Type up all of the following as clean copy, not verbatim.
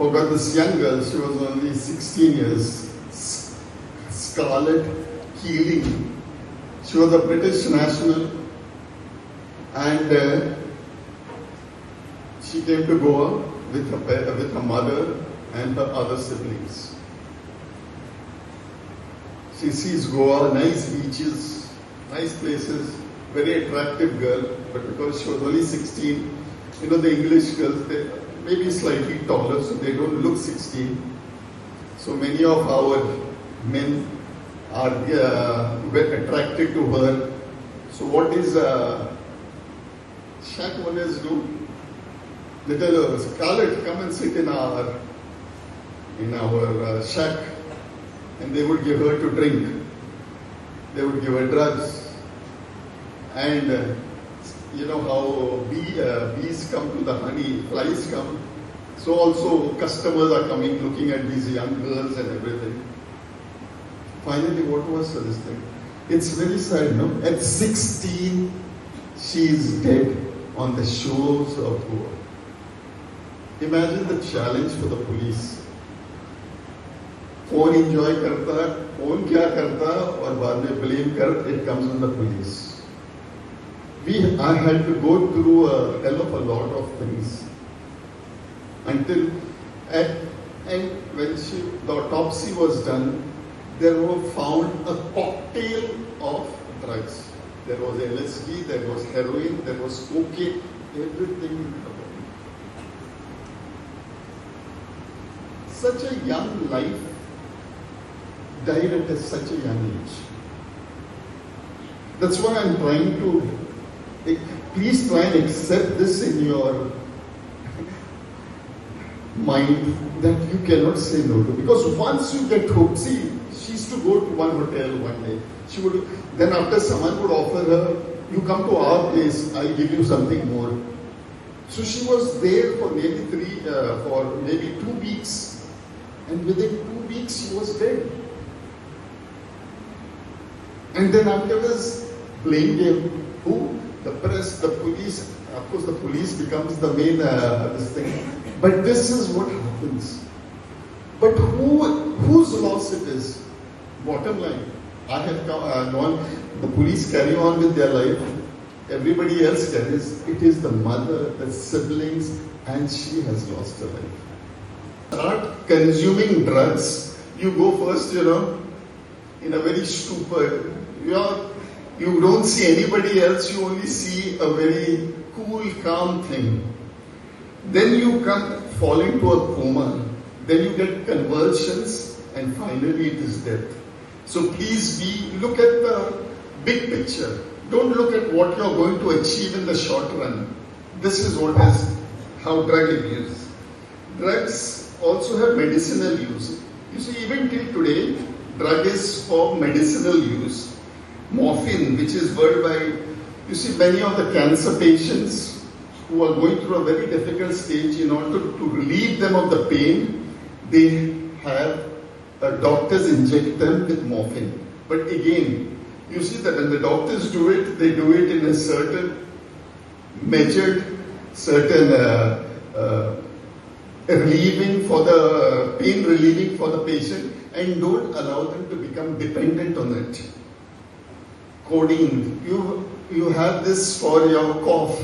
forgot this young girl, she was only 16 years, Scarlett Keeling. She was a British national, and she came to Goa with her mother and her other siblings. She sees Goa, nice beaches, nice places, very attractive girl, but because she was only 16, the English girls, they maybe slightly taller, so they don't look 16. So many of our men are attracted to her. So what is shack owners do? They tell her, Scarlett, come and sit in our shack, and they would give her to drink. They would give her drugs. And you know how bees come to the honey, flies come. So also customers are coming looking at these young girls and everything. Finally, what was this thing? It's very sad, no? At 16, she is dead on the shores of Goa. Imagine the challenge for the police. Phone enjoy karta, phone kya karta, और बाद में blame कर, it comes on the police. I had to go through a hell of a lot of things until, and when the autopsy was done, there were found a cocktail of drugs. There was LSD, there was heroin, there was cocaine, everything in the body. Such a young life died at such a young age. That's why I'm trying to, please try and accept this in your mind that you cannot say no to. Because once you get hooked, see, she used to go to one hotel one day. She would, then after someone would offer her, you come to our place, I'll give you something more. So she was there for maybe 2 weeks. And within 2 weeks, she was dead. And then afterwards, blame game. Who? The press, the police. Of course, the police becomes the main this thing. But this is what happens. But whose loss it is? Bottom line, I have known the police carry on with their life. Everybody else carries. It is the mother, the siblings, and she has lost her life. Start consuming drugs. You go first, in a very stupor. You don't see anybody else, you only see a very cool, calm thing. Then you fall into a coma. Then you get convulsions, and finally it is death. So please look at the big picture. Don't look at what you're going to achieve in the short run. This is how drug abuse. Drugs also have medicinal use. You see, even till today, drug is for medicinal use. Morphine, which is world by, you see, many of the cancer patients who are going through a very difficult stage, in order to relieve them of the pain, they have doctors inject them with morphine. But again, you see that when the doctors do it, they do it in a certain measured, relieving for the pain relieving for the patient, and don't allow them to become dependent on it. Codeine, you have this for your cough.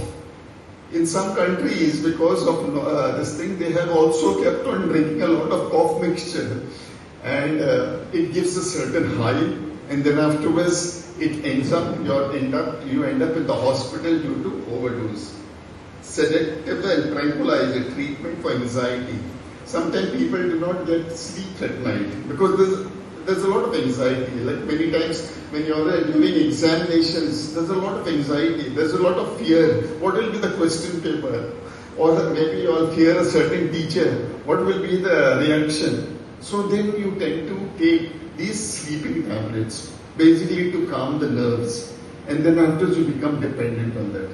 In some countries, because of this thing, they have also kept on drinking a lot of cough mixture, and it gives a certain high, and then afterwards it ends up you end up in the hospital due to overdose. Sedative and tranquilizer treatment for anxiety. Sometimes people do not get sleep at night because there's a lot of anxiety. Like many times when you're doing examinations, there's a lot of anxiety, there's a lot of fear. What will be the question paper? Or maybe you'll fear a certain teacher. What will be the reaction? So then you tend to take these sleeping tablets, basically to calm the nerves. And then after you become dependent on that.